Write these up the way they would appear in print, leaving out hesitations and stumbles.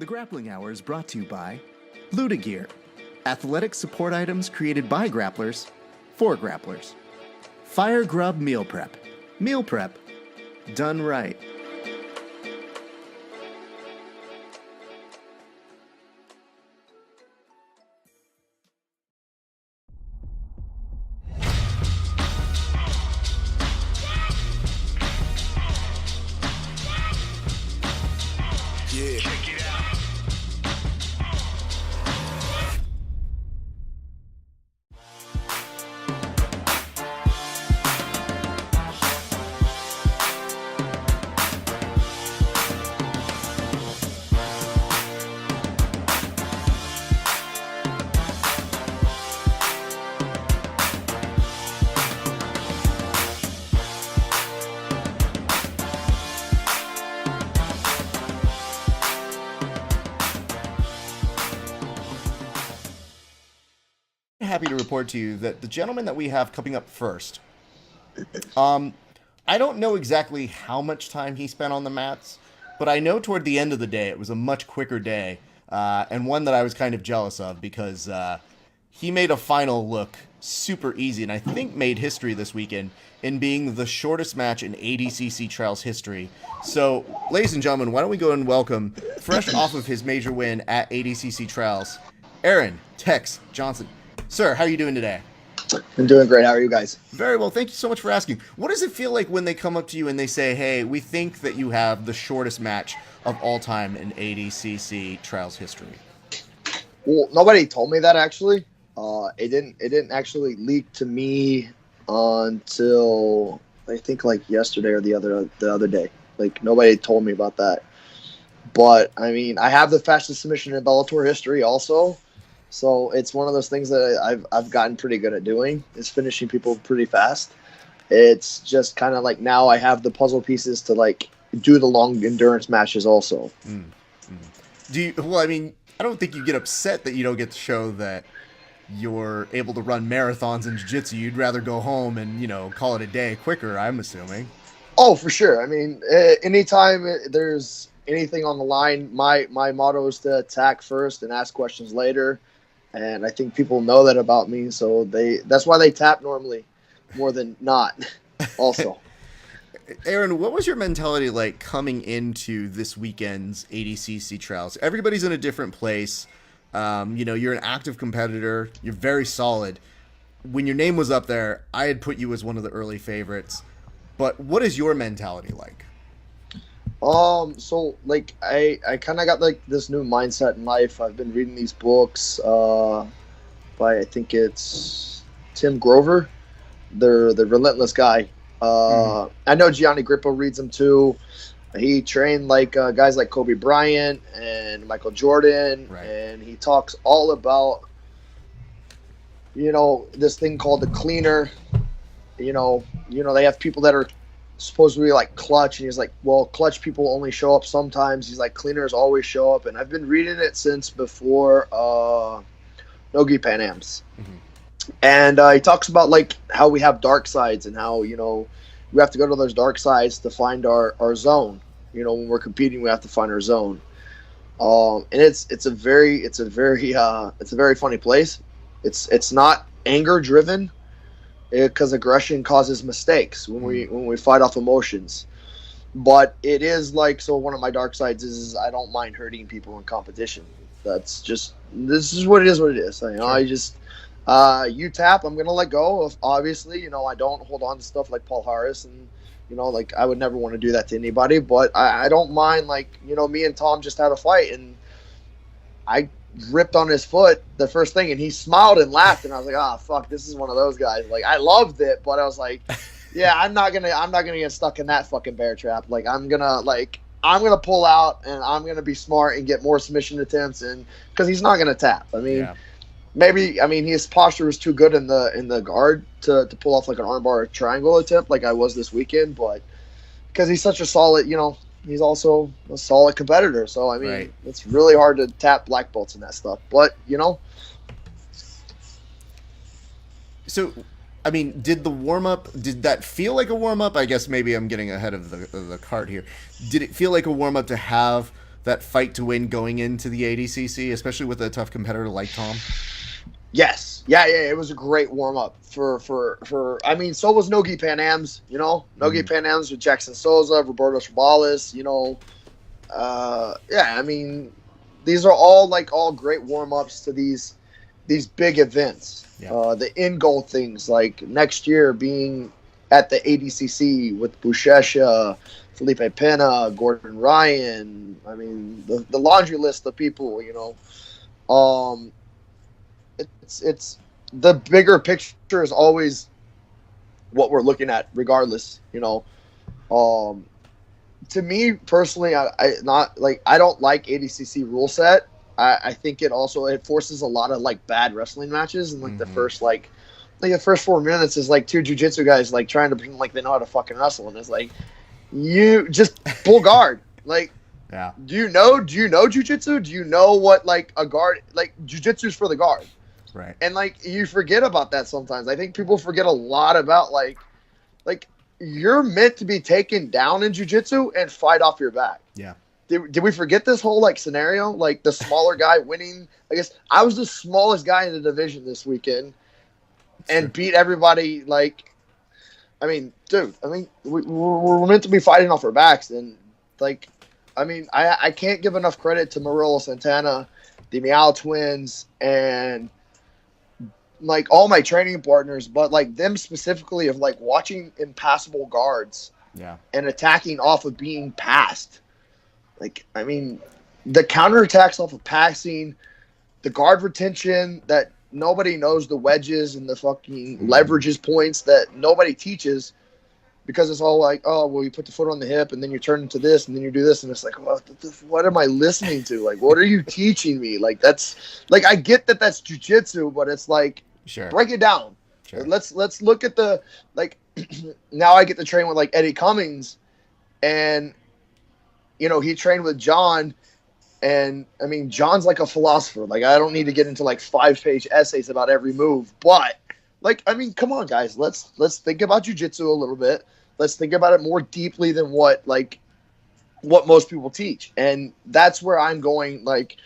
The Grappling Hour is brought to you by Luda Gear, athletic support items created by grapplers for grapplers. Fire Grub Meal Prep. Meal prep done right. Yeah. Check it out. Happy to report to you that the gentleman that we have coming up first, I don't know exactly how much time he spent on the mats, but I know toward the end of the day it was a much quicker day, and one that I was kind of jealous of because he made a final look super easy, and I think made history this weekend in being the shortest match in ADCC Trials history. So, ladies and gentlemen, why don't we go and welcome, fresh off of his major win at ADCC Trials, Aaron Tex Johnson. Sir, how are you doing today? I'm doing great. How are you guys? Very well. Thank you so much for asking. What does it feel like when they come up to you and they say, hey, we think that you have the shortest match of all time in ADCC Trials history? Well, nobody told me that actually. It didn't actually leak to me until I think like yesterday or the other day. Like nobody told me about that. But I mean, I have the fastest submission in Bellator history also. So it's one of those things that I've gotten pretty good at doing, is finishing people pretty fast. It's just kind of like now I have the puzzle pieces to like do the long endurance matches also. Do you? Well, I mean, I don't think you get upset that you don't get to show that you're able to run marathons in jiu-jitsu. You'd rather go home and, you know, call it a day quicker, I'm assuming. Oh, for sure. I mean, anytime there's anything on the line, my motto is to attack first and ask questions later. And I think people know that about me, so that's why they tap normally more than not also. Aaron, what was your mentality like coming into this weekend's ADCC Trials? Everybody's in a different place. You know, you're an active competitor. You're very solid. When your name was up there, I had put you as one of the early favorites. But what is your mentality like? So like I kind of got like this new mindset in life. I've been reading these books by I think it's Tim Grover, the Relentless Guy. I know Gianni Grippo reads them too. He trained like guys like Kobe Bryant and Michael Jordan, right. And he talks all about, you know, this thing called the cleaner. You know, they have people that are supposed to be like clutch, and he's like, well, clutch people only show up sometimes. He's like, cleaners always show up. And I've been reading it since before Nogi Pan Ams. And he talks about like how we have dark sides and how, you know, we have to go to those dark sides to find our zone. You know, when we're competing, we have to find our zone. And it's a very funny place. It's not anger driven, because aggression causes mistakes when we fight off emotions. But it is like, so one of my dark sides is I don't mind hurting people in competition. That's just, this is what it is. You know, I just, you tap, I'm going to let go of, obviously, you know, I don't hold on to stuff like Paul Harris, and, you know, like I would never want to do that to anybody, but I don't mind, like, you know, me and Tom just had a fight and I ripped on his foot the first thing and he smiled and laughed, and I was like, ah, fuck, this is one of those guys. Like, I loved it, but I was like, yeah, I'm not gonna get stuck in that fucking bear trap. Like, I'm gonna pull out and I'm gonna be smart and get more submission attempts, and because he's not gonna tap. I mean, maybe, I mean, his posture was too good in the guard to pull off like an armbar triangle attempt like I was this weekend, but because he's such a solid, you know, he's also a solid competitor. So, I mean, It's really hard to tap black belts and that stuff. But, you know. So, I mean, did that feel like a warm-up? I guess maybe I'm getting ahead of the cart here. Did it feel like a warm-up to have that fight to win going into the ADCC, especially with a tough competitor like Tom? Yes. Yeah, it was a great warm up for I mean, so was Nogi Pan Am's, you know? Nogi Pan Am's with Jackson Souza, Roberto Sabalas, you know. Yeah, I mean, these are all great warm ups to these big events. Yeah. The in goal things, like next year being at the ADCC with Buchecha, Felipe Pena, Gordon Ryan. I mean, the laundry list of people, you know. It's the bigger picture is always what we're looking at, regardless, you know. To me personally, I don't like ADCC rule set. I think it forces a lot of like bad wrestling matches, and like the first the first 4 minutes is like two jiu-jitsu guys like trying to pretend like they know how to fucking wrestle, and it's like, you just pull guard. Like, yeah. Do you know jiu-jitsu? Do you know what like a guard, like jiu-jitsu's for the guard? Right. And like you forget about that sometimes. I think people forget a lot about like you're meant to be taken down in jiu-jitsu and fight off your back. Yeah. Did we forget this whole like scenario? Like the smaller guy winning. I guess I was the smallest guy in the division this weekend and beat everybody. Like, I mean, dude, I mean, we're meant to be fighting off our backs. And like, I mean, I can't give enough credit to Murillo Santana, the Meow twins, and like all my training partners, but like them specifically of like watching impassable guards, and attacking off of being passed. Like, I mean, the counterattacks off of passing, the guard retention that nobody knows, the wedges and the fucking leverages points that nobody teaches, because it's all like, oh, well, you put the foot on the hip and then you turn into this and then you do this, and it's like, well, what am I listening to? Like, what are you teaching me? Like, that's like, I get that that's jiu-jitsu, but it's like, sure, break it down. Sure. Let's look at the like. Now I get to train with like Eddie Cummings, and you know, he trained with John, and I mean, John's like a philosopher. Like, I don't need to get into like 5-page essays about every move, but like, I mean, come on, guys, let's think about jiu-jitsu a little bit. Let's think about it more deeply than what most people teach, and that's where I'm going. Like,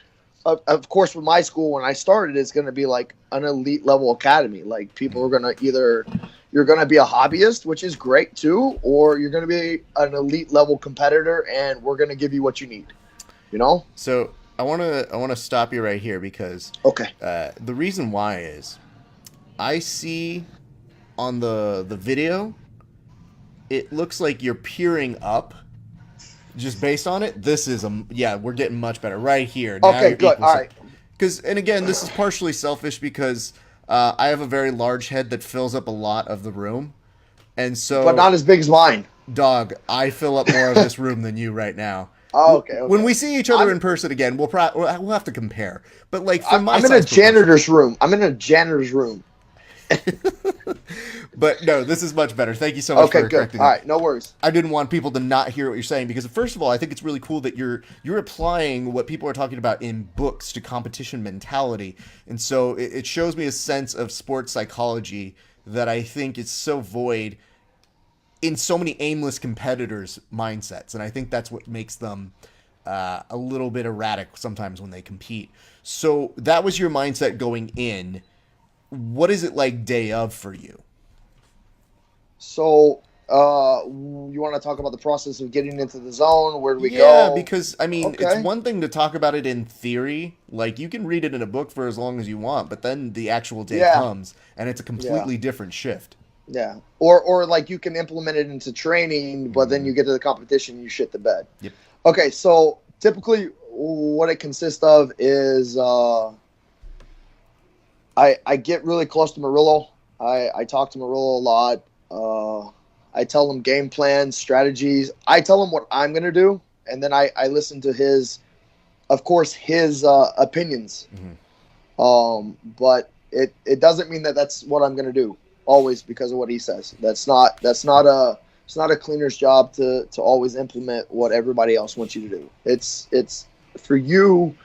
of course, with my school, when I started, it's going to be like an elite level academy. Like, people are going to you're going to be a hobbyist, which is great too, or you're going to be an elite level competitor, and we're going to give you what you need, you know? So I want to stop you right here, because the reason why is I see on the video, it looks like you're peering up. Just based on it, this is we're getting much better right here. Okay, good. All right. Because, and again, this is partially selfish because I have a very large head that fills up a lot of the room, and so, but not as big as mine. Dog, I fill up more of this room than you right now. Oh, okay. When we see each other in person again, we'll have to compare. But like, from I'm in a janitor's room. I'm in a janitor's room. But no, this is much better. Thank you so much for correcting me. All right, no worries. I didn't want people to not hear what you're saying, because first of all, I think it's really cool that you're applying what people are talking about in books to competition mentality. And so it shows me a sense of sports psychology that I think is so void in so many aimless competitors' mindsets. And I think that's what makes them a little bit erratic sometimes when they compete. So that was your mindset going in. What is it like day of for you? So, you want to talk about the process of getting into the zone? Where do we go? Yeah, because, I mean, it's one thing to talk about it in theory. Like, you can read it in a book for as long as you want, but then the actual day comes, and it's a completely different shift. Yeah. Or like, you can implement it into training, but then you get to the competition, you shit the bed. Yep. Okay, so typically what it consists of is I get really close to Murillo. I talk to Murillo a lot. I tell him game plans, strategies. I tell him what I'm going to do, and then I listen to his opinions. But it doesn't mean that that's what I'm going to do always because of what he says. It's not a cleaner's job to always implement what everybody else wants you to do. It's for you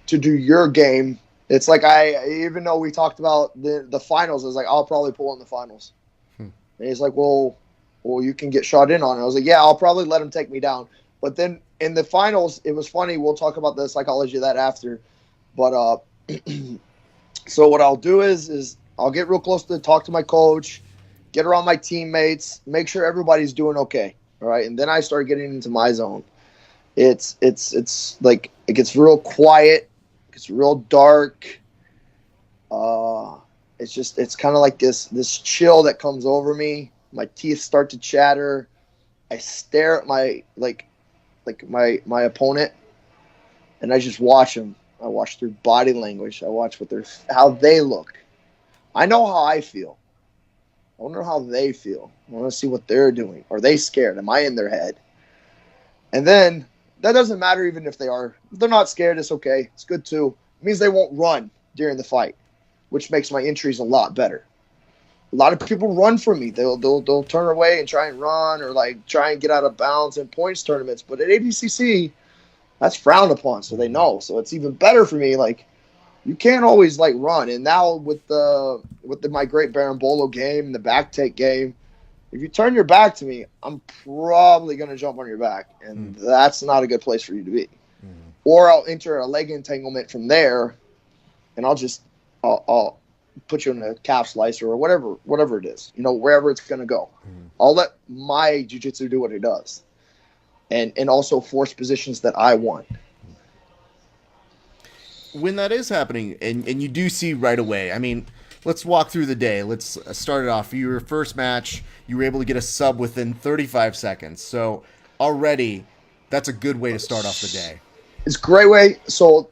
to do your game. It's like, even though we talked about the finals, I was like, I'll probably pull in the finals. And he's like, well, you can get shot in on it. I was like, yeah, I'll probably let him take me down. But then in the finals, it was funny. We'll talk about the psychology of that after. But so what I'll do is I'll get real close to talk to my coach, get around my teammates, make sure everybody's doing okay. All right. And then I start getting into my zone. It's like it gets real quiet, it gets real dark. It's kind of like this chill that comes over me. My teeth start to chatter. I stare at my my opponent, and I just watch them. I watch their body language. I watch how they look. I know how I feel. I want to know how they feel. I want to see what they're doing. Are they scared? Am I in their head? And then that doesn't matter even if they are. If they're not scared, it's okay. It's good too. It means they won't run during the fight, which makes my entries a lot better. A lot of people run from me. They'll turn away and try and run or like try and get out of bounds in points tournaments. But at ADCC, that's frowned upon, so they know. So it's even better for me. Like, you can't always like run. And now with my Great Barambolo game, the back take game, if you turn your back to me, I'm probably gonna jump on your back, and that's not a good place for you to be. Or I'll enter a leg entanglement from there, and I'll put you in a calf slicer or whatever it is, wherever it's gonna go. I'll let my jiu-jitsu do what it does, and also force positions that I want. When that is happening, and you do see right away, I mean, let's walk through the day. Let's start it off. Your first match, you were able to get a sub within 35 seconds. So already, that's a good way to start off the day. It's a great way. So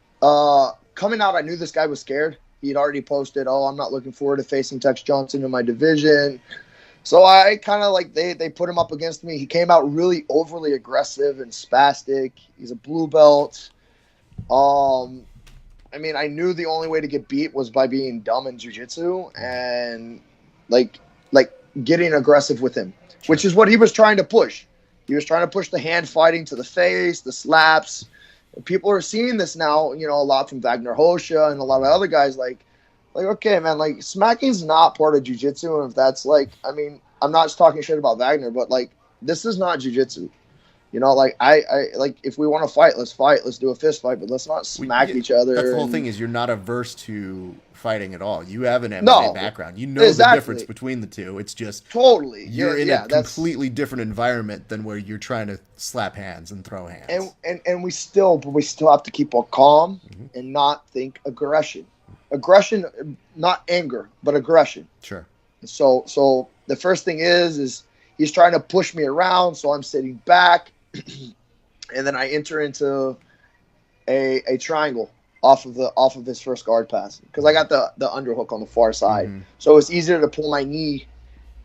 coming out, I knew this guy was scared. He'd already posted, I'm not looking forward to facing Tex Johnson in my division. So I kind of like, they put him up against me. He came out really overly aggressive and spastic. He's a blue belt. I mean, I knew the only way to get beat was by being dumb in jiu-jitsu and like getting aggressive with him, which is what he was trying to push. He was trying to push the hand fighting to the face, the slaps. And people are seeing this now, a lot from Wagner Hosha and a lot of other guys like, okay, man, like smacking's not part of jiu-jitsu. And if that's I mean, I'm not just talking shit about Wagner, but like, this is not jiu-jitsu. I like, if we want to fight, let's do a fist fight, but let's not smack each other. That's the whole thing is you're not averse to fighting at all. You have an MMA background. You know the difference between the two. It's just totally you're in a completely different environment than where you're trying to slap hands and throw hands. And we still have to keep calm and not think aggression. Aggression, not anger, but aggression. Sure. So the first thing is he's trying to push me around, so I'm sitting back. And then I enter into a triangle off of his first guard pass because I got the underhook on the far side. So it's easier to pull my knee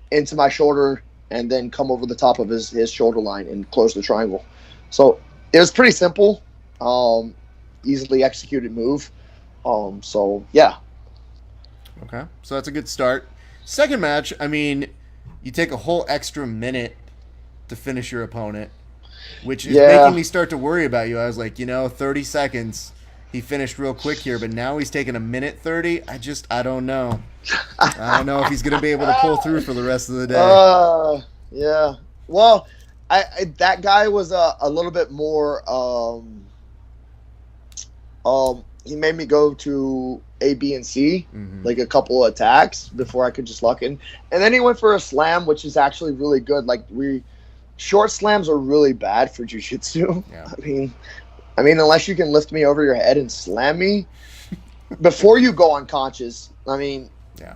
into my shoulder and then come over the top of his shoulder line and close the triangle. So it was pretty simple, easily executed move. So yeah. Okay, so that's a good start. Second match, I mean, you take a whole extra minute to finish your opponent, which is making me start to worry about you. I was like, 30 seconds. He finished real quick here, but now he's taking a minute 30. I don't know. I don't know if he's going to be able to pull through for the rest of the day. Yeah. Well, that guy was a little bit more. He made me go to A, B, and C, like a couple of attacks before I could just lock in. And then he went for a slam, which is actually really good. Like short slams are really bad for jiu-jitsu. Yeah. I mean, unless you can lift me over your head and slam me before you go unconscious.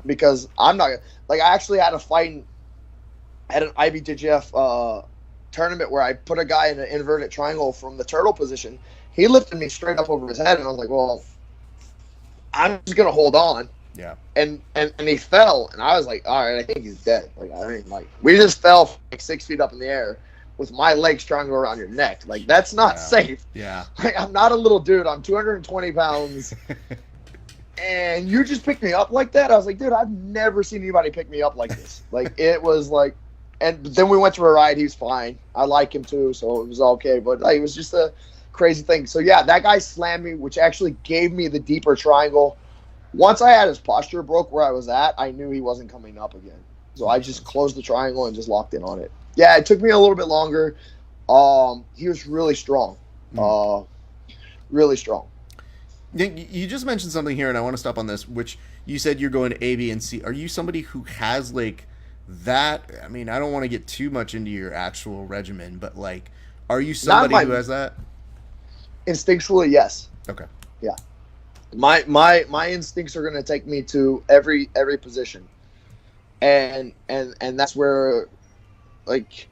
Because I'm not like, I actually had a fight at an IBJJF tournament where I put a guy in an inverted triangle from the turtle position. He lifted me straight up over his head, and I was like, well, I'm just gonna hold on. Yeah. And he fell, and I was like, all right, I think he's dead. We just fell 6 feet up in the air with my legs strangled around your neck. Like, that's not safe. Yeah. Like, I'm not a little dude. I'm 220 pounds. And you just picked me up like that? I was like, dude, I've never seen anybody pick me up like this. Like, it was like, and then we went to a ride. He was fine. I like him too, so it was okay. But it was just a crazy thing. So, yeah, that guy slammed me, which actually gave me the deeper triangle. Once I had his posture broke where I was at, I knew he wasn't coming up again. So I just closed the triangle and just locked in on it. Yeah, it took me a little bit longer. He was really strong. Really strong. You just mentioned something here, and I want to stop on this, which you said you're going to A, B, and C. Are you somebody who has, like, that? I mean, I don't want to get too much into your actual regimen, but, like, are you somebody who has that? Instinctually, yes. Okay. Yeah. My instincts are going to take me to every position. And that's where, like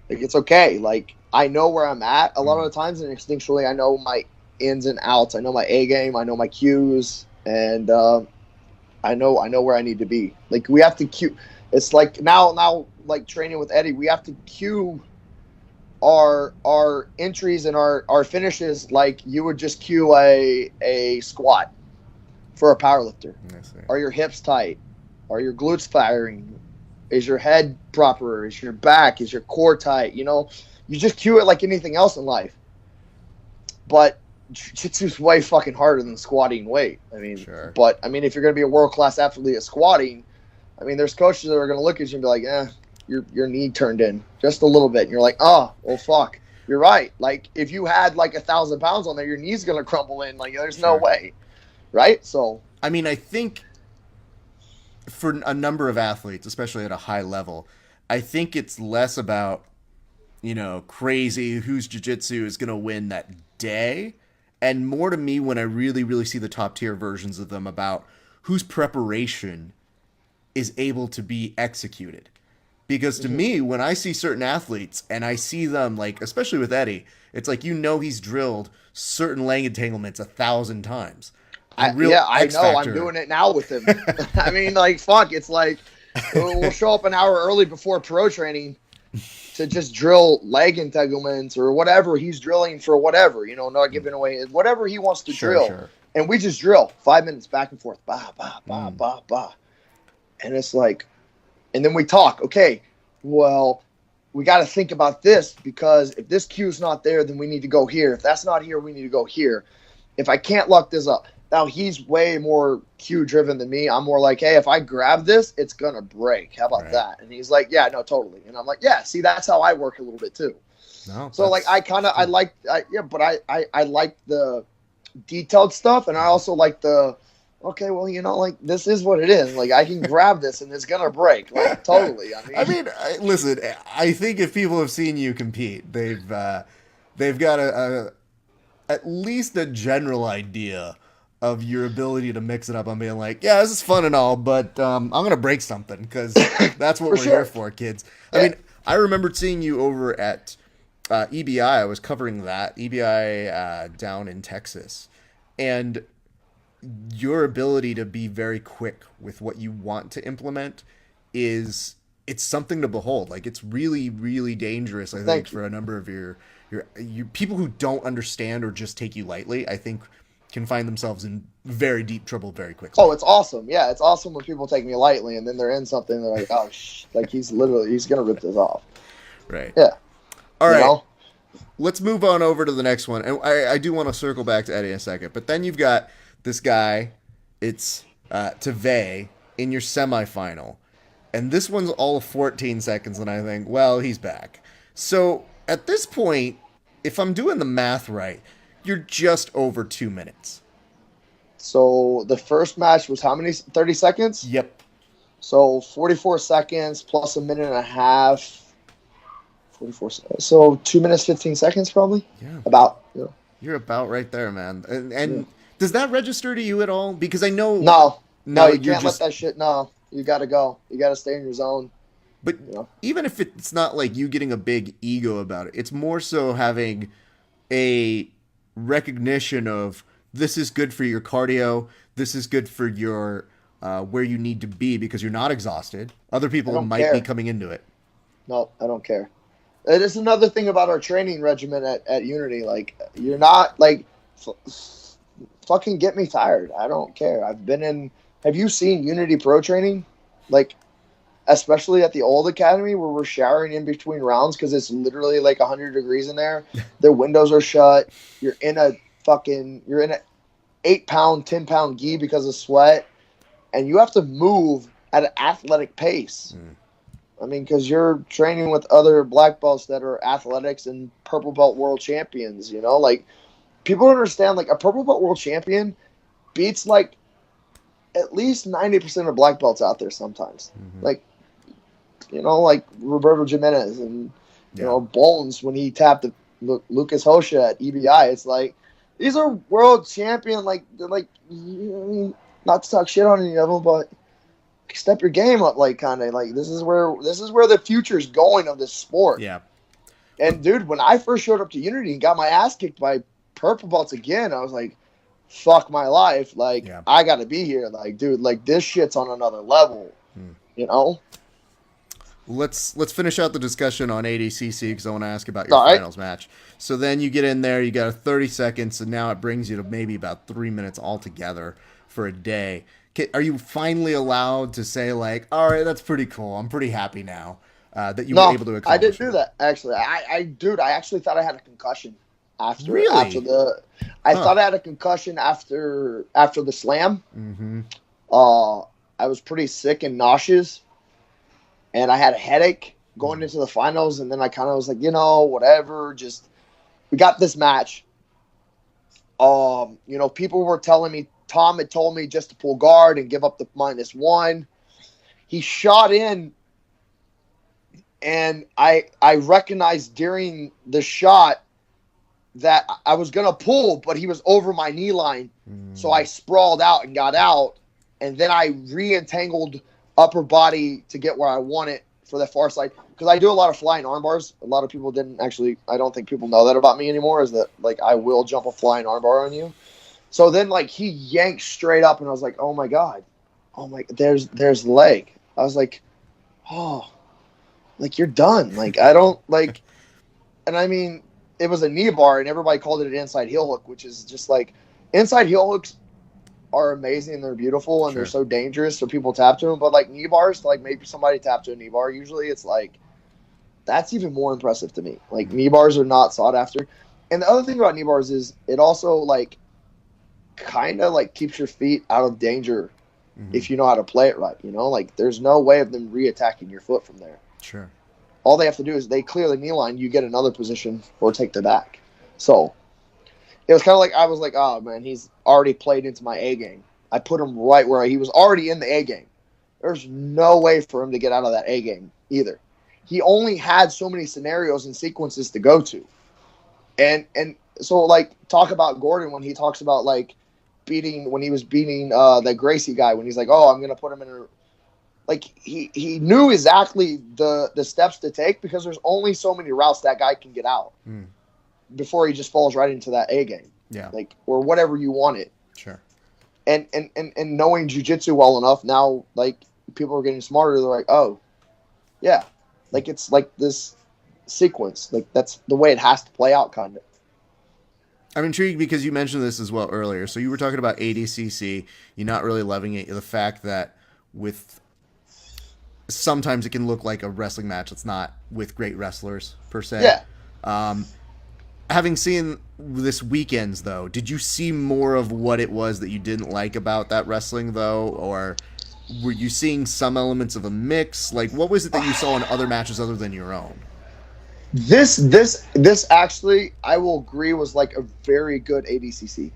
it's okay. Like, I know where I'm at a lot of the times, and instinctually I know my ins and outs. I know my A game, I know my Qs, and I know where I need to be. Like, we have to cue. It's like now like training with Eddie, we have to cue our entries and our finishes like you would just cue a squat for a powerlifter. Are your hips tight? Are your glutes firing? Is your head proper? Is your back? Is your core tight? You know, you just cue it like anything else in life. But jiu-jitsu's way fucking harder than squatting weight. I mean, sure. But I mean, if you're going to be a world-class athlete at squatting, I mean, there's coaches that are going to look at you and be like, your knee turned in just a little bit. And you're like, oh, well, fuck. You're right. Like, if you had like 1,000 pounds on there, your knee's going to crumble in. Like, there's no way. Right? So, I mean, I think for a number of athletes, especially at a high level, I think it's less about, you know, crazy whose jiu-jitsu is going to win that day, and more to me when I really, really see the top tier versions of them about whose preparation is able to be executed. Because to me, when I see certain athletes and I see them, like, especially with Eddie, it's like, you know, he's drilled certain leg entanglements 1,000 times. I know. I'm doing it now with him. I mean, like, fuck. It's like we'll show up an hour early before pro training to just drill leg entanglements or whatever he's drilling for, whatever, you know, not giving away whatever he wants to drill. Sure. And we just drill 5 minutes back and forth, bah, bah, bah, bah, bah. And it's like, and then we talk. Okay, well, we got to think about this, because if this cue's not there, then we need to go here. If that's not here, we need to go here. If I can't lock this up. Now, he's way more cue-driven than me. I'm more like, hey, if I grab this, it's going to break. How about that? And he's like, yeah, no, totally. And I'm like, yeah, see, that's how I work a little bit too. No, so, like, I like the detailed stuff, and I also like the, okay, well, you know, like, this is what it is. Like, I can grab this, and it's going to break. Like, totally. Listen, I think if people have seen you compete, they've got at least a general idea of your ability to mix it up on being like, yeah, this is fun and all, but I'm going to break something, because that's what we're here for, kids. Yeah. I mean, I remember seeing you over at EBI. I was covering that, EBI down in Texas. And your ability to be very quick with what you want to implement it's something to behold. Like, it's really, really dangerous, I think, for a number of your people who don't understand or just take you lightly, I think, can find themselves in very deep trouble very quickly. Oh, it's awesome. Yeah, it's awesome when people take me lightly and then they're in something and they're like, oh, like, he's going to rip this off. Right. Yeah. All right. Know? Let's move on over to the next one. And I do want to circle back to Eddie in a second. But then you've got this guy, it's Tevay, in your semifinal. And this one's all of 14 seconds, and I think, well, he's back. So at this point, if I'm doing the math right, you're just over 2 minutes. So the first match was how many? 30 seconds? Yep. So 44 seconds plus a minute and a half. 44 seconds. So 2 minutes, 15 seconds probably? Yeah. About. Yeah. You're about right there, man. And does that register to you at all? Because I know... No, you can't let that shit... No, you got to go. You got to stay in your zone. But even if it's not like you getting a big ego about it, it's more so having a recognition of, this is good for your cardio, this is good for your where you need to be, because you're not exhausted. Other people might be coming into it. No, I don't care. It is another thing about our training regimen at Unity. Like, you're not like fucking get me tired. I don't care. I've been in. Have you seen Unity Pro training? Like, especially at the old academy where we're showering in between rounds because it's literally like 100 degrees in there. The windows are shut. You're in an 8-pound, 10-pound gi because of sweat, and you have to move at an athletic pace. I mean, because you're training with other black belts that are athletics and purple belt world champions. You know, like people don't understand. Like a purple belt world champion beats like at least 90% of black belts out there sometimes. Like, you know, like Roberto Jimenez and, you know, Bones when he tapped Lucas Hosha at EBI. It's like, these are world champion. Like, they're like, not to talk shit on any of them, but step your game up. Like, kind of like, this is where the future's going of this sport. Yeah. And dude, when I first showed up to Unity and got my ass kicked by purple belts again, I was like, fuck my life. Like, I got to be here. Like, dude, like this shit's on another level, you know? Let's finish out the discussion on ADCC because I want to ask about your finals match. So then you get in there, you got 30 seconds, and now it brings you to maybe about 3 minutes altogether for a day. Are you finally allowed to say, like, all right, that's pretty cool. I'm pretty happy now that you were able to accomplish I didn't do that, actually. I actually thought I had a concussion after. Really? I thought I had a concussion after the slam. Mm-hmm. I was pretty sick and nauseous, and I had a headache going into the finals, and then I kind of was like, you know, whatever, just we got this match. You know, people were telling me, Tom had told me just to pull guard and give up the -1. He shot in, and I recognized during the shot that I was going to pull, but he was over my knee line. So I sprawled out and got out, and then I re-entangled upper body to get where I want it for the far side. Because I do a lot of flying arm bars. A lot of people didn't actually, I don't think people know that about me anymore, is that, like, I will jump a flying arm bar on you. So then, like, he yanked straight up, and I was like, oh, my God. Oh, my, there's the leg. I was like, oh, like, you're done. Like, I don't, like, and I mean, it was a knee bar, and everybody called it an inside heel hook, which is just, like, inside heel hooks are amazing, and they're beautiful, and they're so dangerous, so people tap to them. But, like, knee bars, like, maybe somebody tap to a knee bar. Usually it's, like, that's even more impressive to me. Like, knee bars are not sought after. And the other thing about knee bars is it also, like, kind of like keeps your feet out of danger if you know how to play it right, you know? Like, there's no way of them re-attacking your foot from there. Sure. All they have to do is they clear the knee line, you get another position or take the back. So it was kind of like, I was like, oh, man, he's already played into my A game. I put him right where he was already in the A game. There's no way for him to get out of that A game either. He only had so many scenarios and sequences to go to. And so, like, talk about Gordon when he talks about, like, when he was beating the Gracie guy, when he's like, oh, I'm going to put him in a, like, he knew exactly the steps to take because there's only so many routes that guy can get out before he just falls right into that A game. Yeah. Like, or whatever you want it. Sure. And knowing jiu-jitsu well enough, now, like, people are getting smarter. They're like, oh, yeah. Like, it's like this sequence. Like, that's the way it has to play out, kind of. I'm intrigued because you mentioned this as well earlier. So you were talking about ADCC. You're not really loving it. The fact that with sometimes it can look like a wrestling match. It's not with great wrestlers per se. Yeah. Having seen this weekend's though, did you see more of what it was that you didn't like about that wrestling though, or were you seeing some elements of a mix? Like, what was it that you saw in other matches other than your own? This actually, I will agree, was like a very good ADCC.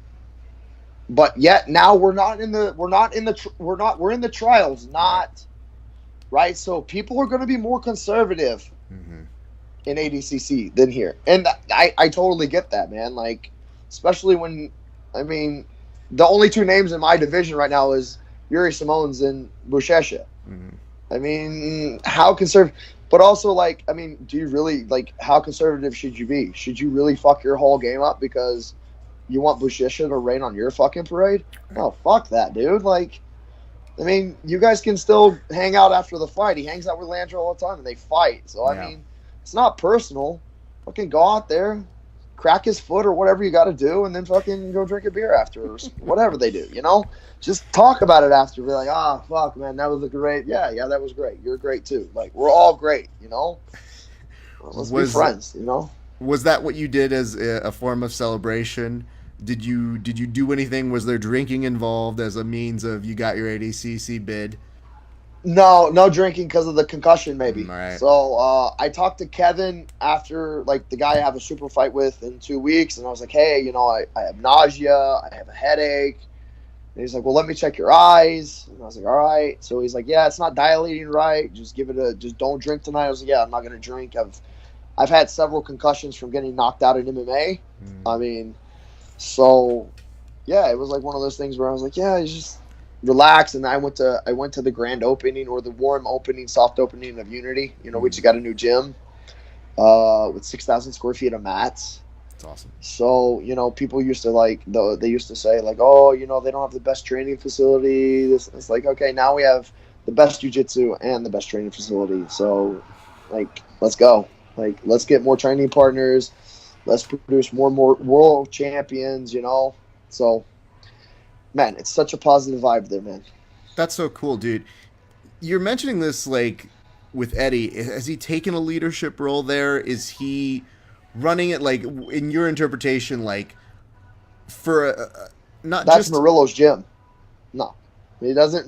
But yet now we're in the trials, not right. So people are going to be more conservative in ADCC than here, and I totally get that, man. Like, especially when, I mean, the only two names in my division right now is Yuri Simons and Buchecha. I mean, how conservative? But also, like, I mean, do you really, like, how conservative should you be? Should you really fuck your whole game up because you want Buchecha to rain on your fucking parade? No, fuck that, dude. Like, I mean, you guys can still hang out after the fight. He hangs out with Landry all the time, and they fight. So, I mean, it's not personal. Fucking go out there, crack his foot or whatever you got to do, and then fucking go drink a beer after or whatever they do, you know? Just talk about it after. Be like, fuck, man, that was a great. Yeah, that was great. You're great, too. Like, we're all great, you know? Let's be friends, you know? Was that what you did as a form of celebration? Did you do anything? Was there drinking involved as a means of you got your ADCC bid? No drinking because of the concussion, maybe. Right. So I talked to Kevin after, like, the guy I have a super fight with in 2 weeks, and I was like, hey, I have nausea, I have a headache. And he's like, well, let me check your eyes. And I was like, all right. So he's like, yeah, it's not dilating right. Just don't drink tonight. I was like, yeah, I'm not gonna drink. I've had several concussions from getting knocked out in MMA. I mean, so yeah, it was like one of those things where I was like, yeah, it's just relax. And I went to the grand opening, or the warm opening, soft opening of Unity. We just got a new gym with 6,000 square feet of mats. That's awesome. So, people used to they used to say like, oh, they don't have the best training facility. It's like, okay, now we have the best jiu-jitsu and the best training facility. So, like, let's go. Like, let's get more training partners. Let's produce more and more world champions, So, man, it's such a positive vibe there, man. That's so cool, dude. You're mentioning this, like, with Eddie. Has he taken a leadership role there? Is he running it, like, in your interpretation, like, for not That's just Murillo's gym. No, he doesn't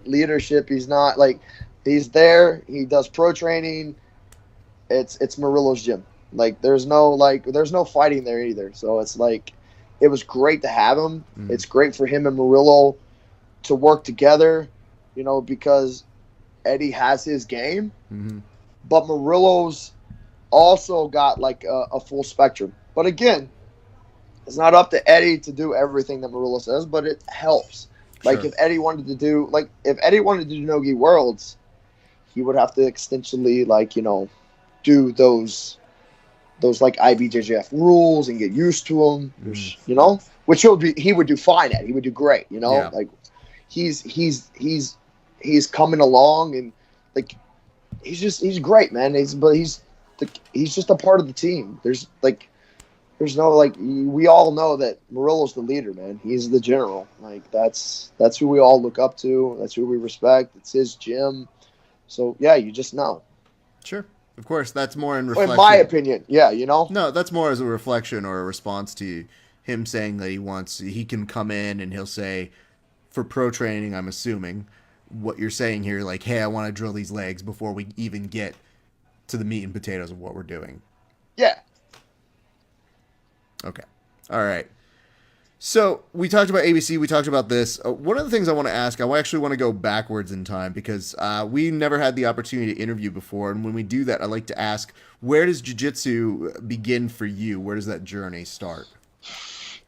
leadership. He's not, like, he's there. He does pro training. It's Murillo's gym. Like, there's no fighting there either. So it's like, it was great to have him. It's great for him and Murillo to work together, because Eddie has his game, but Murillo's also got like a full spectrum. But again, it's not up to Eddie to do everything that Murillo says, but it helps. Like, Sure. if Eddie wanted to do Nogi Worlds, he would have to extensionally, like, do those like IBJJF rules and get used to them, which he would do fine at. He would do great, Yeah. Like, he's coming along, and like, he's great, man. He's just a part of the team. There's no, like, we all know that Murillo's the leader, man. He's the general. Like, that's who we all look up to. That's who we respect. It's his gym. So yeah, you just know. Sure. Of course, that's more in reflection. In my opinion, yeah, No, that's more as a reflection or a response to him saying that he can come in and he'll say, for pro training, I'm assuming, what you're saying here, like, hey, I want to drill these legs before we even get to the meat and potatoes of what we're doing. Yeah. Okay. All right. So we talked about ABC. We talked about this. One of the things I want to ask, I actually want to go backwards in time because we never had the opportunity to interview before. And when we do that, I like to ask, where does jiu-jitsu begin for you? Where does that journey start?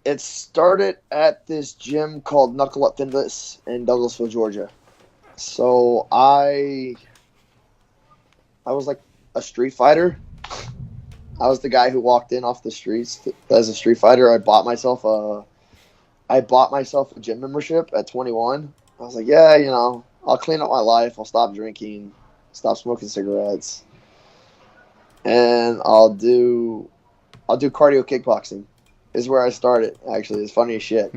It started at this gym called Knuckle Up Fitness in Douglasville, Georgia. So I was like a street fighter. I was the guy who walked in off the streets as a street fighter. I bought myself a gym membership at 21. I was like, yeah, I'll clean up my life. I'll stop drinking, stop smoking cigarettes, and I'll do cardio kickboxing. Is where I started. Actually, it's funny as shit.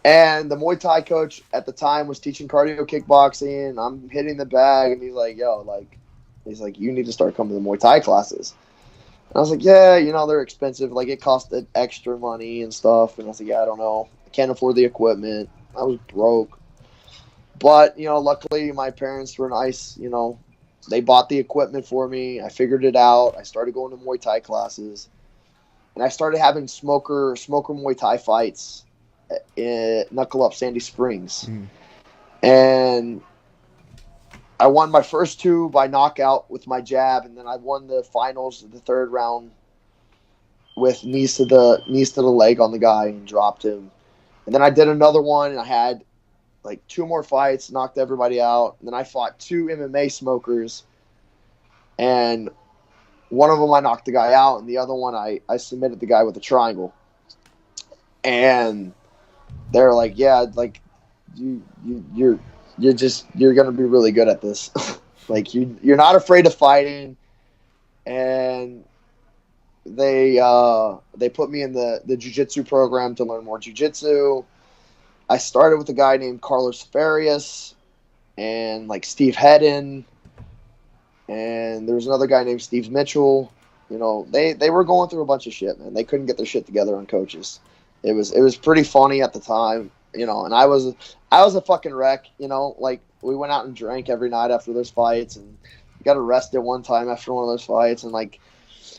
And the Muay Thai coach at the time was teaching cardio kickboxing. I'm hitting the bag, and he's like, you need to start coming to the Muay Thai classes. And I was like, yeah, they're expensive. Like, it costed extra money and stuff. And I was like, yeah, I don't know. I can't afford the equipment. I was broke. But, luckily my parents were nice. They bought the equipment for me. I figured it out. I started going to Muay Thai classes. And I started having smoker Muay Thai fights at Knuckle Up Sandy Springs. And I won my first two by knockout with my jab, and then I won the finals of the third round with knees to the leg on the guy and dropped him. And then I did another one, and I had like two more fights, knocked everybody out. And then I fought two MMA smokers, and one of them I knocked the guy out, and the other one I submitted the guy with a triangle. And they're like, yeah, like you're gonna be really good at this. Like, you're not afraid of fighting. And they put me in the jiu-jitsu program to learn more jiu-jitsu. I started with a guy named Carlos Farias and like Steve Hedden, and there was another guy named Steve Mitchell. They were going through a bunch of shit, man. They couldn't get their shit together on coaches. It was pretty funny at the time, and I was a fucking wreck, like, we went out and drank every night after those fights, and got arrested one time after one of those fights, and like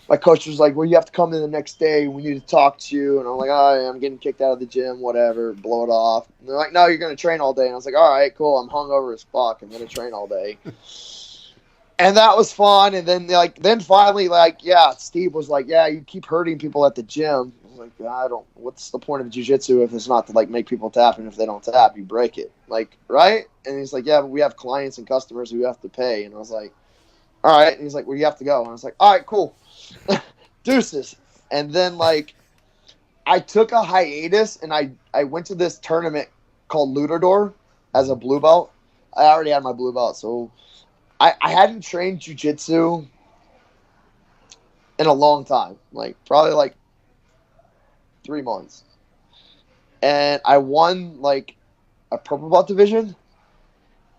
my coach was like, well, you have to come in the next day. We need to talk to you. And I'm like, oh, I'm getting kicked out of the gym, whatever, blow it off. And they're like, no, you're going to train all day. And I was like, all right, cool. I'm hungover as fuck. I'm going to train all day. And that was fun. And then finally, Steve was like, yeah, you keep hurting people at the gym. I was like, what's the point of jiu-jitsu if it's not to like make people tap, and if they don't tap, you break it. Like, right? And he's like, yeah, but we have clients and customers who have to pay. And I was like, all right. And he's like, well, you have to go. And I was like, all right, cool. Deuces. And then like I took a hiatus, and I went to this tournament called Luchador as a blue belt. I already had my blue belt, so I hadn't trained jiu-jitsu in a long time, like probably like 3 months. And I won like a purple belt division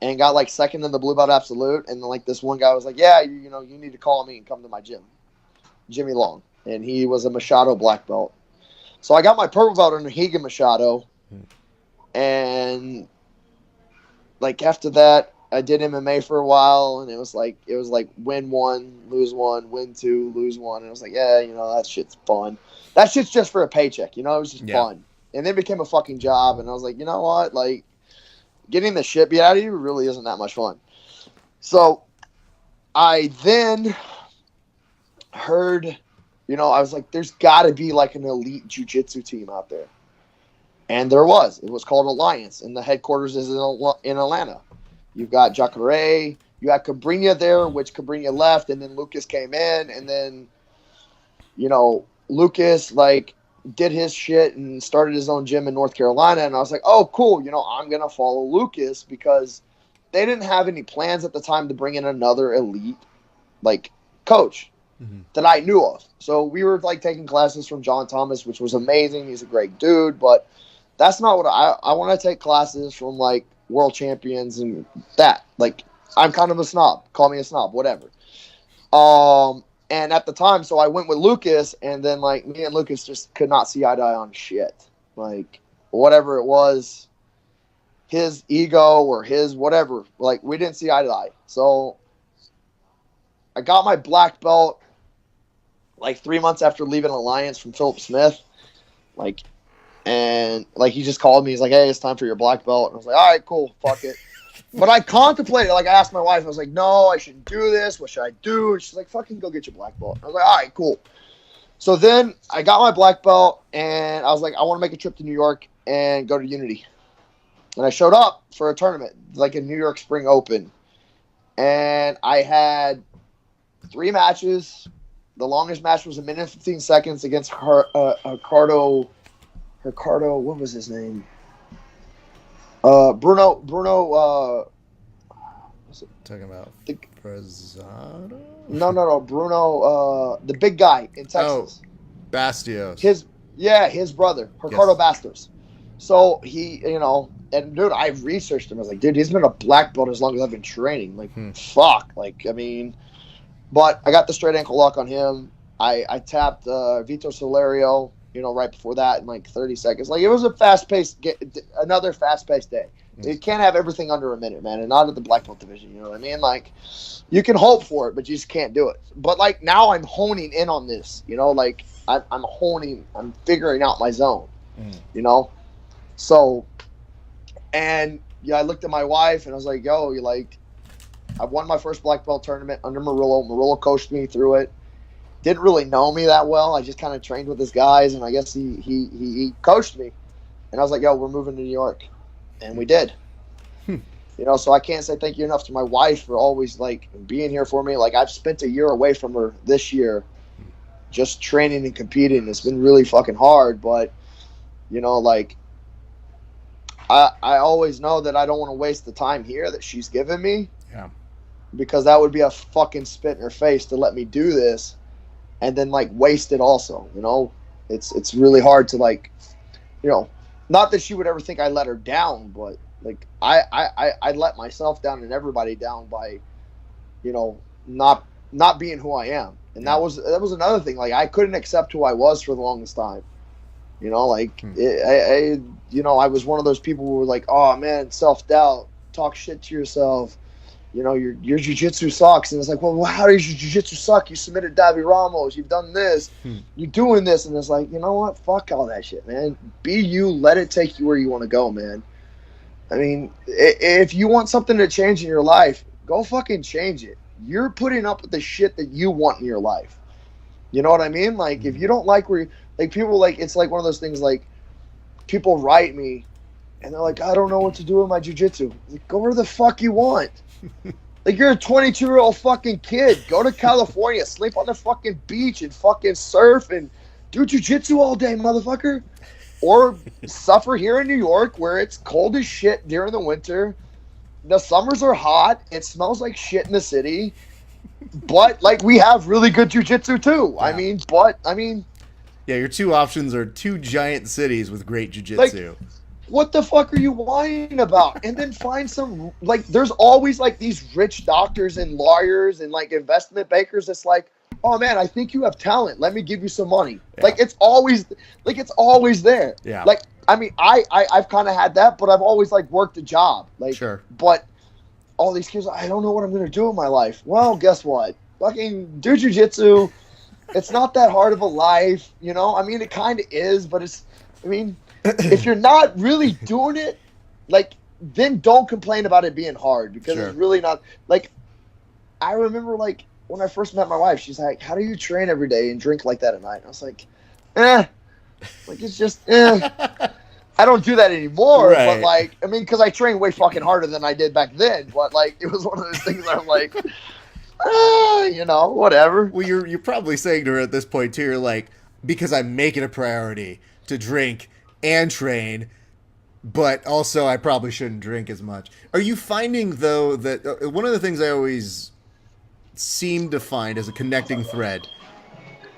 and got like second in the blue belt absolute. And then like this one guy was like, yeah, you need to call me and come to my gym. Jimmy Long, and he was a Machado black belt. So I got my purple belt under Higa Machado, and like after that, I did MMA for a while, and it was like win one, lose one, win two, lose one, and I was like, yeah, that shit's fun. That shit's just for a paycheck, it was just fun, and then it became a fucking job, and I was like, you know what, like getting the shit beat out of you really isn't that much fun. So I then heard, I was like, there's got to be like an elite jiu-jitsu team out there. And there was. It was called Alliance, and the headquarters is in Atlanta. You've got Jacare, you had Cabrinha there, which Cabrinha left, and then Lucas came in, and then, Lucas, like, did his shit and started his own gym in North Carolina, and I was like, oh, cool, I'm going to follow Lucas, because they didn't have any plans at the time to bring in another elite, like, coach that I knew of. So we were like taking classes from John Thomas, which was amazing. He's a great dude, but that's not what I want to take classes from like world champions and that. Like, I'm kind of a snob. Call me a snob, whatever. And at the time, so I went with Lucas, and then like me and Lucas just could not see eye to eye on shit. Like whatever it was, his ego or his whatever, like we didn't see eye to eye. So I got my black belt like 3 months after leaving Alliance from Philip Smith, and he just called me. He's like, hey, it's time for your black belt. And I was like, all right, cool, fuck it. But I contemplated, like I asked my wife, I was like, no, I shouldn't do this. What should I do? And she's like, fucking go get your black belt. I was like, all right, cool. So then I got my black belt, and I was like, I want to make a trip to New York and go to Unity. And I showed up for a tournament, like a New York Spring Open. And I had 3 matches. The longest match was 1 minute and 15 seconds against Ricardo. What was his name? Bruno. What's it? Talking about Brazzado? No. Bruno, the big guy in Texas. Oh, Bastios. His brother, Ricardo Bastos. So he, and dude, I researched him. I was like, dude, he's been a black belt as long as I've been training. Like, fuck. Like, I mean. But I got the straight ankle lock on him. I tapped Vito Solerio, right before that in like 30 seconds. Like, it was another fast-paced day. You can't have everything under a minute, man, and not at the black belt division. You know what I mean? Like, you can hope for it, but you just can't do it. But like now, I'm honing in on this. Like I'm figuring out my zone. So, and I looked at my wife and I was like, yo, I won my first black belt tournament under Murillo. Murillo coached me through it. Didn't really know me that well. I just kind of trained with his guys, and I guess he coached me. And I was like, yo, we're moving to New York. And we did. So I can't say thank you enough to my wife for always, being here for me. Like, I've spent a year away from her this year just training and competing. It's been really fucking hard, but, I always know that I don't want to waste the time here that she's given me. Yeah. Because that would be a fucking spit in her face to let me do this and then waste it also. It's really hard to not that she would ever think I let her down, but I let myself down and everybody down by not being who I am. And that was another thing. I couldn't accept who I was for the longest time. I was one of those people who were like, oh man, self-doubt. talk shit to yourself. You know, your jiu-jitsu sucks. And it's like, well, how does your jiu-jitsu suck? You submitted Davi Ramos. You've done this. You're doing this. And it's like, you know what? Fuck all that shit, man. Be you. Let it take you where you want to go, man. I mean, if you want something to change in your life, go fucking change it. You're putting up with the shit that you want in your life. You know what I mean? Like, if you don't like where you, like, people, like, it's like one of those things, like, people write me, and they're like, I don't know what to do with my jiu-jitsu. Like, go where the fuck you want. Like, you're a 22-year-old fucking kid. Go to California, sleep on the fucking beach, and fucking surf, and do jiu-jitsu all day, motherfucker. Or suffer here in New York, where it's cold as shit during the winter. The summers are hot. It smells like shit in the city. But, like, we have really good jiu-jitsu, too. Yeah. Yeah, your two options are two giant cities with great jiu-jitsu. Like, what the fuck are you whining about? And then find some, like, there's always, like, these rich doctors and lawyers and, like, investment bankers that's like, oh, man, I think you have talent. Let me give you some money. Yeah. Like, it's always there. Yeah. Like, I mean, I've kind of had that, but I've always, like, worked a job. Like, sure. But all these kids, I don't know what I'm going to do in my life. Well, guess what? Fucking do jiu-jitsu. It's not that hard of a life, you know? I mean, it kind of is, but it's, I mean, if you're not really doing it, like, then don't complain about it being hard, because It's really not. Like, I remember, like, when I first met my wife, she's like, how do you train every day and drink like that at night? And I was like, like, it's just, I don't do that anymore. Right. But, like, I mean, because I train way fucking harder than I did back then. But, like, it was one of those things where I'm like, you know, whatever. Well, you're probably saying to her at this point, too, you're like, because I'm making a priority to drink and train, but also I probably shouldn't drink as much. Are you finding, though, that one of the things I always seem to find as a connecting thread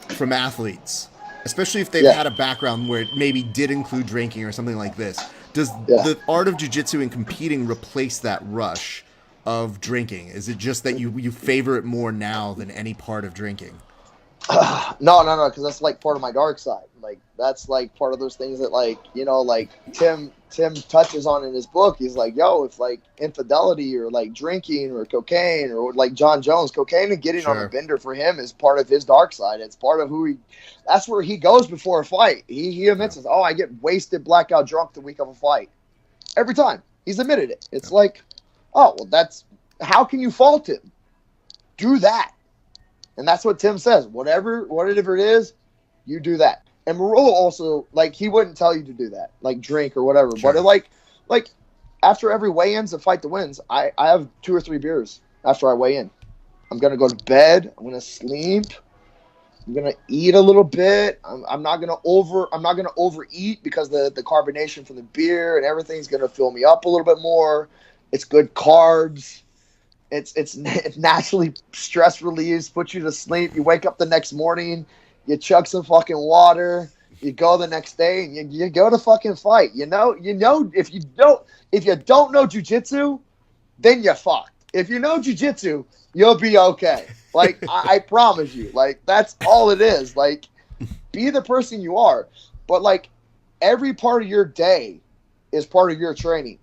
from athletes, especially if they've had a background where it maybe did include drinking or something like this, does the art of jiu-jitsu and competing replace that rush of drinking? Is it just that you favor it more now than any part of drinking? No, because that's, like, part of my dark side. Like, that's, like, part of those things that, like, you know, like, Tim touches on in his book. He's like, yo, if, like, infidelity or, like, drinking or cocaine, or, like, John Jones, cocaine and getting on a bender for him is part of his dark side. It's part of that's where he goes before a fight. He admits it. Oh, I get wasted, blackout drunk the week of a fight. Every time. He's admitted it. It's like, oh, well, how can you fault him? Do that. And that's what Tim says. Whatever it is, you do that. And Marola also, like, he wouldn't tell you to do that, like, drink or whatever. Sure. But like after every weigh-ins and fight the wins, I have 2 or 3 beers after I weigh in. I'm gonna go to bed. I'm gonna sleep. I'm gonna eat a little bit. I'm not gonna overeat, because the carbonation from the beer and everything's gonna fill me up a little bit more. It's good carbs. It naturally stress relieves, puts you to sleep. You wake up the next morning, you chug some fucking water, you go the next day, and you go to fucking fight. You know, if you don't know jiu-jitsu, then you're fucked. If you know jiu-jitsu, you'll be okay. Like, I promise you. Like, that's all it is. Like, be the person you are. But, like, every part of your day is part of your training.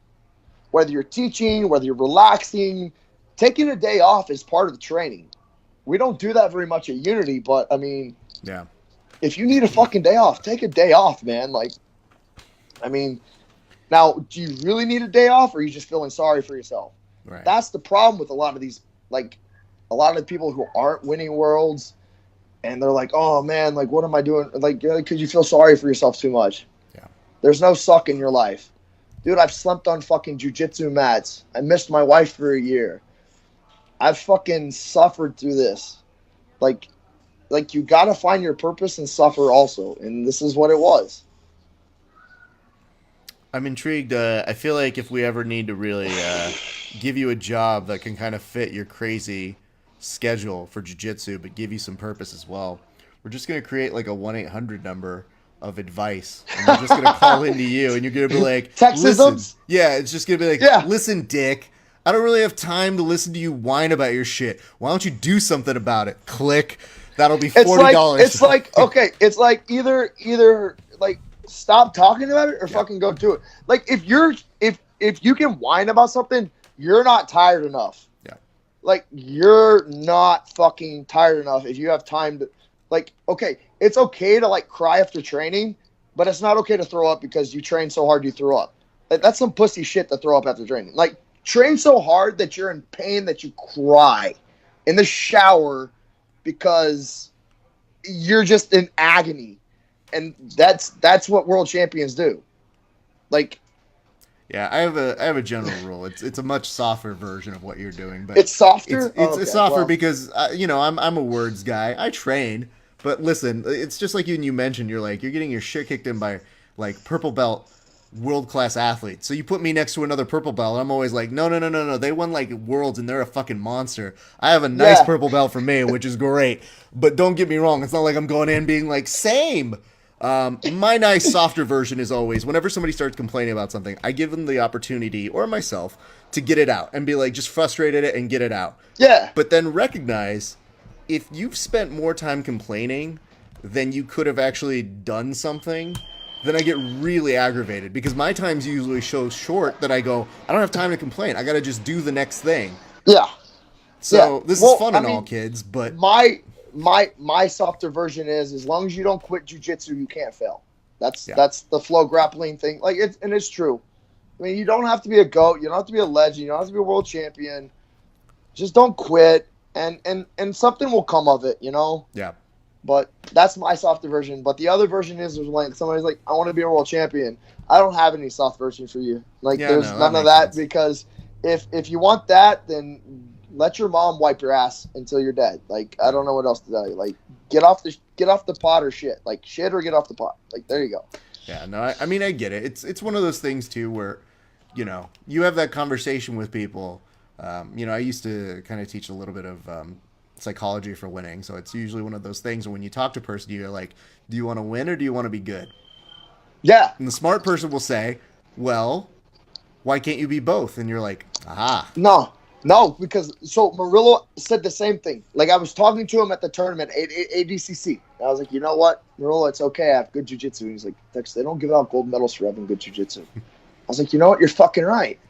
Whether you're teaching, whether you're relaxing, taking a day off is part of the training. We don't do that very much at Unity, but, I mean, yeah. If you need a fucking day off, take a day off, man. Like, I mean, now, do you really need a day off, or are you just feeling sorry for yourself? Right. That's the problem with a lot of these, like, a lot of the people who aren't winning worlds, and they're like, oh, man, like, what am I doing? Like, because you feel sorry for yourself too much. Yeah. There's no suck in your life. Dude, I've slept on fucking jiu-jitsu mats. I missed my wife for a year. I've fucking suffered through this. Like you gotta find your purpose and suffer also, and this is what it was. I'm intrigued. I feel like if we ever need to really give you a job that can kind of fit your crazy schedule for jiu-jitsu, but give you some purpose as well, we're just gonna create like a 1-800 number of advice, and we're just gonna call into you, and you're gonna be like, Texisms? Listen. Yeah, it's just gonna be like, Listen, Dick, I don't really have time to listen to you whine about your shit. Why don't you do something about it? Click. That'll be $40. It's like okay. It's like either like stop talking about it or fucking go do it. Like if you can whine about something, you're not tired enough. Yeah. Like, you're not fucking tired enough if you have time to, like, okay, it's okay to, like, cry after training, but it's not okay to throw up because you train so hard you threw up. Like, that's some pussy shit to throw up after training. Like, train so hard that you're in pain that you cry in the shower because you're just in agony. And that's what world champions do. Like, yeah, I have a general rule. It's a much softer version of what you're doing, but it's softer. It's softer because I'm a words guy. I train, but listen, it's just like you mentioned. You're getting your shit kicked in by like purple belt world class athletes. So you put me next to another purple belt, I'm always like, no. They won like worlds and they're a fucking monster. I have a nice purple belt for me, which is great. But don't get me wrong, it's not like I'm going in being like same. My nice softer version is always whenever somebody starts complaining about something, I give them the opportunity or myself to get it out and be like, just frustrated it and get it out. Yeah. But then recognize if you've spent more time complaining than you could have actually done something, then I get really aggravated because my time's usually so short that I go, I don't have time to complain. I got to just do the next thing. Yeah. So this is fun and all, kids, but my softer version is as long as you don't quit jiu-jitsu, you can't fail. That's the flow grappling thing. Like it's true. I mean, you don't have to be a GOAT, you don't have to be a legend, you don't have to be a world champion. Just don't quit and something will come of it, you know? Yeah. But that's my softer version. But the other version is like somebody's like, I want to be a world champion. I don't have any soft version for you. Like there's none of that sense. Because if you want that, then let your mom wipe your ass until you're dead. Like I don't know what else to tell you. Like get off the pot or shit. Like shit or get off the pot. Like there you go. Yeah, no, I mean I get it. It's one of those things too where, you have that conversation with people. I used to kind of teach a little bit of psychology for winning, so it's usually one of those things where when you talk to a person, you're like, do you want to win or do you want to be good? Yeah. And the smart person will say, well, why can't you be both? And you're like, aha. No, because so Murillo said the same thing. Like I was talking to him at the tournament at ADCC. I was like, you know what, Murillo, it's okay. I have good jiu-jitsu. And he's like, Dex, they don't give out gold medals for having good jiu-jitsu. I was like, you know what, you're fucking right.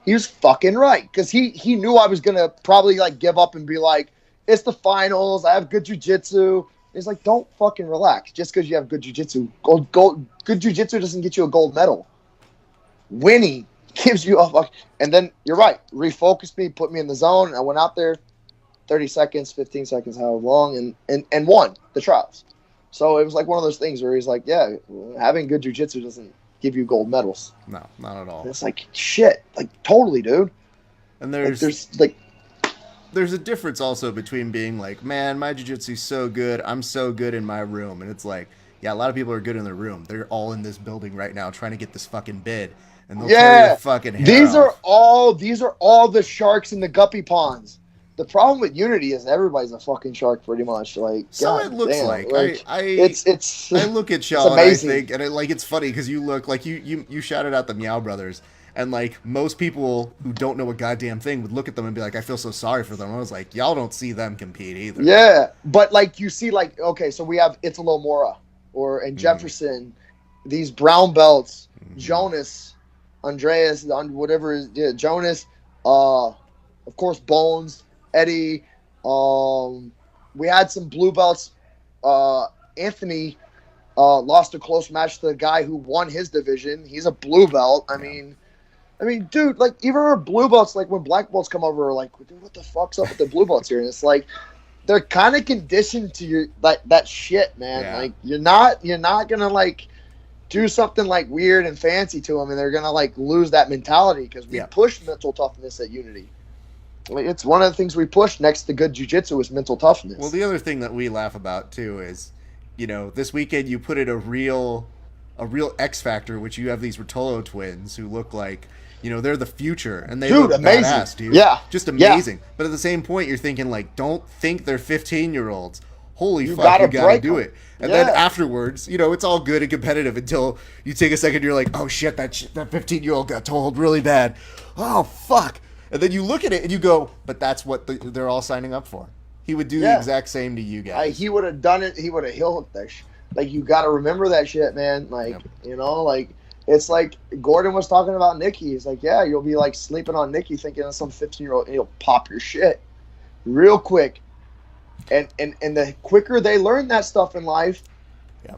He was fucking right because he knew I was gonna probably like give up and be like, it's the finals. I have good jiu-jitsu. He's like, don't fucking relax. Just because you have good jiu-jitsu. Good jiu-jitsu doesn't get you a gold medal. Winning gives you a fuck. And then, you're right. Refocused me, put me in the zone. I went out there 30 seconds, 15 seconds, however long, and won the trials. So it was like one of those things where he's like, yeah, having good jiu-jitsu doesn't give you gold medals. No, not at all. And it's like, shit. Like, totally, dude. And there's a difference also between being like, man, my jiu-jitsu's so good, I'm so good in my room. And it's like, yeah, a lot of people are good in their room. They're all in this building right now trying to get this fucking bid. And they'll tear your fucking hair these off. are all the sharks in the guppy ponds. The problem with Unity is everybody's a fucking shark pretty much. Like so God it looks damn, like. It's I look at Shaw and I think, and it's funny because you look like you shouted out the Meow Brothers. And, like, most people who don't know a goddamn thing would look at them and be like, I feel so sorry for them. I was like, y'all don't see them compete either. Yeah, but, like, you see, like, okay, so we have Italo Mora and Jefferson, these brown belts, Jonas, Andreas, whatever, Jonas, of course, Bones, Eddie. We had some blue belts. Anthony lost a close match to the guy who won his division. He's a blue belt. I mean, dude, like, even our blue belts, like, when black belts come over, we're like, dude, what the fuck's up with the blue belts here? And it's like, they're kind of conditioned to that shit, man. Yeah. Like, you're not going to, like, do something, like, weird and fancy to them, and they're going to, like, lose that mentality because we push mental toughness at Unity. Like, it's one of the things we push next to good jiu-jitsu is mental toughness. Well, the other thing that we laugh about, too, is, this weekend you put in a real X factor, which you have these Rotolo twins who look like, they're the future, and they look amazing. Badass, dude. Yeah. Just amazing. Yeah. But at the same point, you're thinking, like, don't think they're 15-year-olds. Holy fuck, you gotta do it. And then afterwards, it's all good and competitive until you take a second, you're like, oh shit, that 15-year-old got told really bad. Oh, fuck. And then you look at it and you go, but that's what they're all signing up for. He would do the exact same to you guys. He would have done it. He would have heel hooked that shit. Like, you got to remember that shit, man. Like, like, It's like Gordon was talking about Nikki. He's like, yeah, you'll be like sleeping on Nikki thinking of some 15-year-old, and he'll pop your shit real quick. And the quicker they learn that stuff in life, Yeah.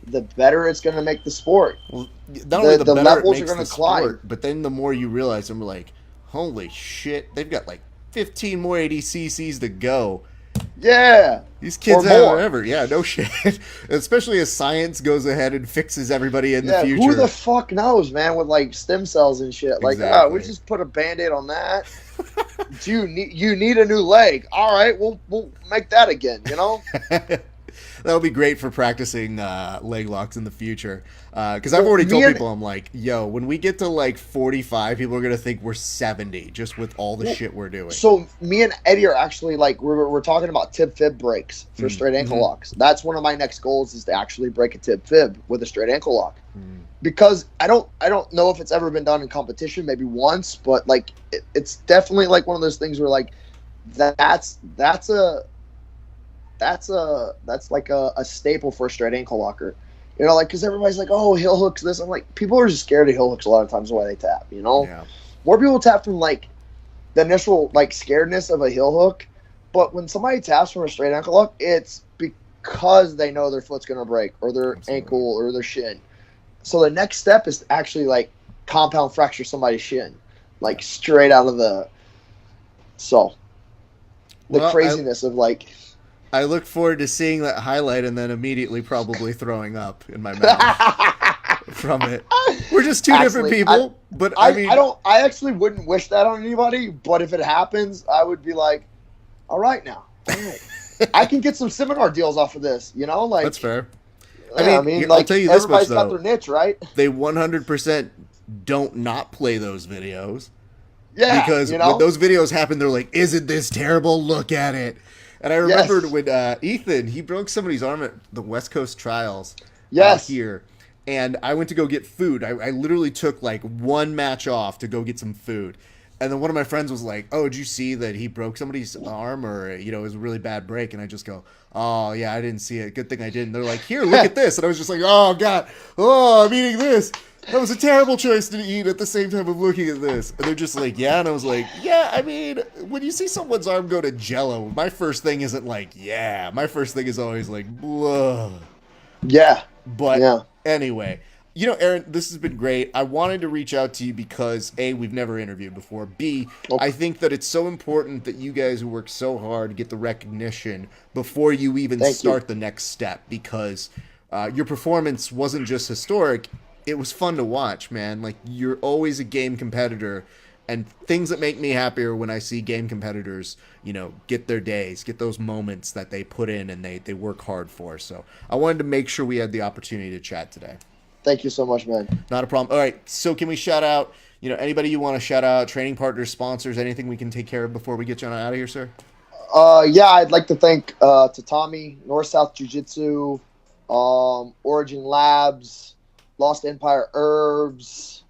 the better it's going to make the sport. Well, not only the better levels it are makes gonna the climb. sport, but then the more you realize, I'm like, holy shit, they've got like 15 more ADCCs to go. Yeah. These kids Or have more. forever. Yeah, no shit. Especially as science goes ahead and fixes everybody in the future. Who the fuck knows, man, with like stem cells and shit. Like, Exactly. we just put a Band-Aid on that. you need a new leg. All right, we'll make that again, you know? That'll be great for practicing leg locks in the future. Because I've already told people, I'm like, yo, when we get to like 45, people are going to think we're 70 just with all the shit we're doing. So me and Eddie are actually like, we're talking about tib fib breaks for straight ankle locks. That's one of my next goals, is to actually break a tib fib with a straight ankle lock. Because I don't know if it's ever been done in competition, maybe once, but like it's definitely like one of those things where like that's like a staple for a straight ankle locker. You know, like, because everybody's like, oh, heel hooks this. I'm like, people are just scared of heel hooks a lot of times the way they tap, you know? Yeah. More people tap from, like, the initial, like, scaredness of a heel hook. But when somebody taps from a straight ankle lock, it's because they know their foot's going to break, or their ankle, or their shin. So the next step is to actually, like, compound fracture somebody's shin. Like, straight out of the... So, the craziness of, like... I look forward to seeing that highlight and then immediately probably throwing up in my mouth from it. We're just two different people, but I mean, I actually wouldn't wish that on anybody, but if it happens, I would be like, all right now. All right. I can get some seminar deals off of this, you know? Like, that's fair. I mean, like, I'll tell you this much, everybody's got their niche, right? They 100% don't not play those videos. Yeah, because you know? when those videos happen, they're like, isn't this terrible? Look at it. And I remembered when Ethan, he broke somebody's arm at the West Coast Trials here. And I went to go get food. I literally took like one match off to go get some food. And then one of my friends was like, oh, did you see that he broke somebody's arm, or, you know, it was a really bad break? And I just go, oh, yeah, I didn't see it. Good thing I didn't. They're like, here, look at this. And I was just like, oh, God. Oh, I'm eating this. That was a terrible choice to eat at the same time of looking at this. And they're just like, yeah. And I was like, yeah, I mean, when you see someone's arm go to jello, my first thing isn't like, yeah. My first thing is always like, whoa. Yeah. But anyway, you know, Aaron, this has been great. I wanted to reach out to you because, A, we've never interviewed before. B, I think that it's so important that you guys who work so hard get the recognition before you even start the next step, because your performance wasn't just historic. It was fun to watch, man. Like, you're always a game competitor, and things that make me happier when I see game competitors, you know, get their days, get those moments that they put in and they work hard for. So I wanted to make sure we had the opportunity to chat today. Thank you so much, man. Not a problem. All right, so can we shout out, you know, anybody you want to shout out, training partners, sponsors, anything we can take care of before we get you on out of here, sir? Yeah, I'd like to thank Tatami, North South Jiu-Jitsu, Origin Labs, Lost Empire Herbs,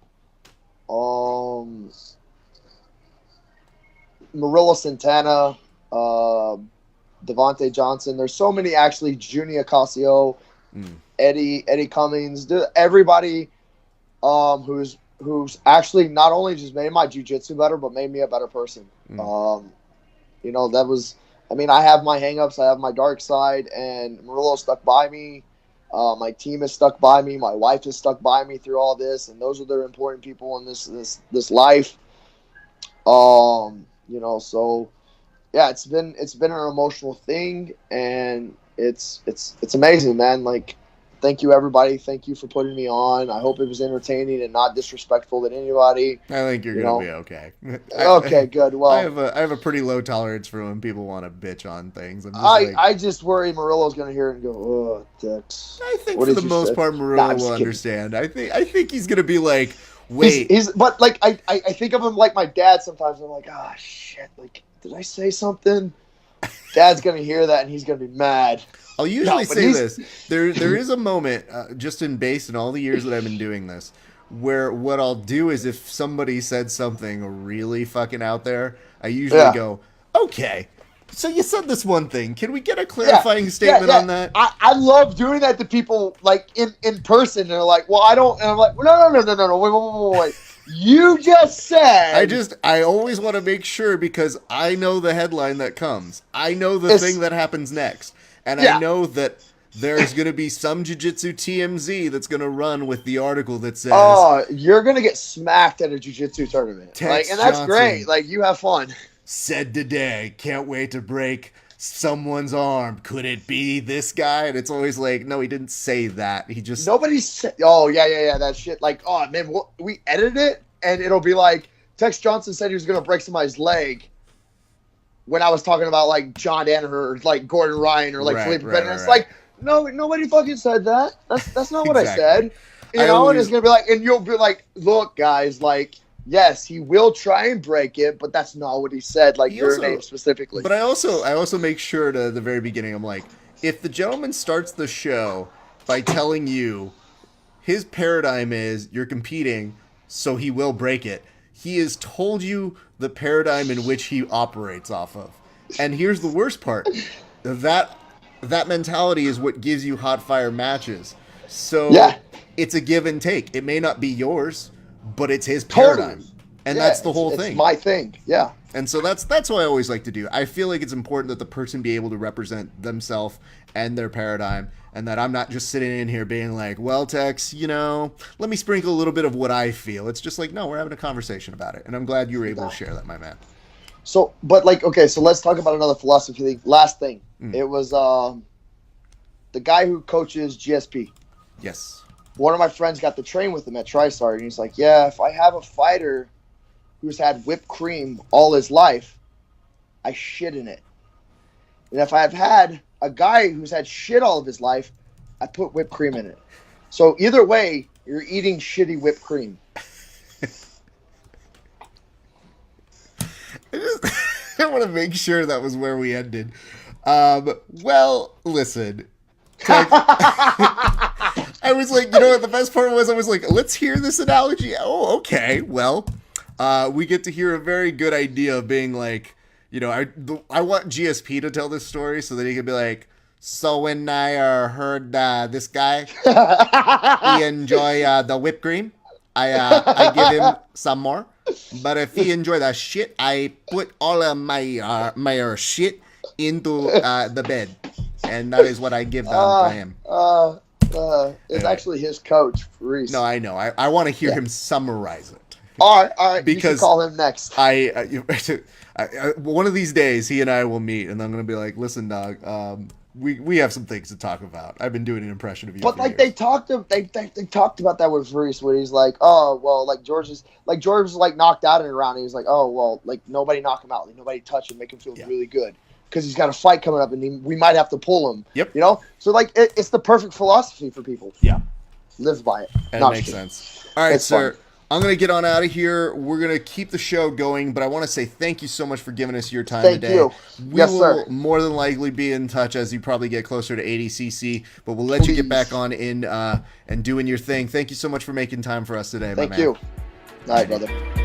Marilla Santana, Devontae Johnson. There's so many, actually. Junia Casio, Eddie Cummings, everybody who's actually not only just made my jiu-jitsu better, but made me a better person. You know, that was, I mean, I have my hang-ups, I have my dark side, and Murillo stuck by me. My team is stuck by me. My wife is stuck by me through all this, and those are the important people in this life. You know, so yeah, it's been an emotional thing, and it's amazing, man. Like, thank you, everybody. Thank you for putting me on. I hope it was entertaining and not disrespectful to anybody. I think you're gonna be okay. Okay, good. Well, I have a pretty low tolerance for when people want to bitch on things. I just worry Murillo's gonna hear it and go, oh, dicks. I think for the most part, Murillo will understand. I think he's gonna be like, wait. But like I think of him like my dad sometimes. I'm like, ah, shit. Like, did I say something? Dad's gonna hear that and he's gonna be mad. I'll usually say this. There is a moment, just based on all the years that I've been doing this, where what I'll do is if somebody said something really fucking out there, I usually go, okay, So you said this one thing. Can we get a clarifying statement on that? I love doing that to people like in person. They're like, well, I don't, and I'm like, well, no, wait. You just said. I always want to make sure because I know the headline that comes. I know the thing that happens next. And I know that there's going to be some Jiu-Jitsu TMZ that's going to run with the article that says, oh, you're going to get smacked at a Jiu-Jitsu tournament. Tex and that's Johnson great. Like, you have fun. Said today, can't wait to break someone's arm. Could it be this guy? And it's always like, no, he didn't say that. He just... Nobody said... Oh, yeah, that shit. Like, oh, man, we edited it, and it'll be like, Tex Johnson said he was going to break somebody's leg when I was talking about, like, John Danaher or, like, Gordon Ryan or, like, Felipe Bennett. It's like, no, nobody fucking said that. That's not what I said. You know, and it's going to be like... And you'll be like, look, guys, like... Yes, he will try and break it, but that's not what he said, like your name specifically. But I also make sure to the very beginning, I'm like, if the gentleman starts the show by telling you his paradigm is you're competing, so he will break it, he has told you the paradigm in which he operates off of. And here's the worst part. That mentality is what gives you hot fire matches. So it's a give and take. It may not be yours, but it's his paradigm. Totally. And that's the whole thing. It's my thing. Yeah. And so that's what I always like to do. I feel like it's important that the person be able to represent themselves and their paradigm, and that I'm not just sitting in here being like, well, Tex, you know, let me sprinkle a little bit of what I feel. It's just like, no, we're having a conversation about it. And I'm glad you were able to share that, my man. So, but like, okay, so let's talk about another philosophy thing. Last thing. It was the guy who coaches GSP. Yes. One of my friends got to train with him at TriStar, and he's like, yeah, if I have a fighter who's had whipped cream all his life, I shit in it. And if I've had a guy who's had shit all of his life, I put whipped cream in it. So either way, you're eating shitty whipped cream. I want to make sure that was where we ended. Well, listen. I was like, you know what the best part was? I was like, let's hear this analogy. Oh, okay. Well, we get to hear a very good idea of being like, you know, I want GSP to tell this story so that he can be like, so when I heard this guy, he enjoy the whipped cream, I give him some more. But if he enjoy that shit, I put all of my shit into the bed. And that is what I give down for him. It's actually his coach, Reese. No, I know. I want to hear him summarize it. All right. Because you can call him next. One of these days, he and I will meet, and I'm going to be like, listen, dog, we have some things to talk about. I've been doing an impression of you. But like years. they talked about that with Reese, where he's like, oh well, like George was like knocked out in a round, and he was like, oh well, like nobody knock him out, like nobody touch him, make him feel really good. Because he's got a fight coming up, and we might have to pull him. Yep. You know? So, like, it's the perfect philosophy for people. Yeah. Live by it. And it makes sense. All right, sir. I'm going to get on out of here. We're going to keep the show going, but I want to say thank you so much for giving us your time today. Thank you. We will more than likely be in touch as you probably get closer to ADCC, but we'll let you get back on in and doing your thing. Thank you so much for making time for us today, my man. Thank you. All right, brother.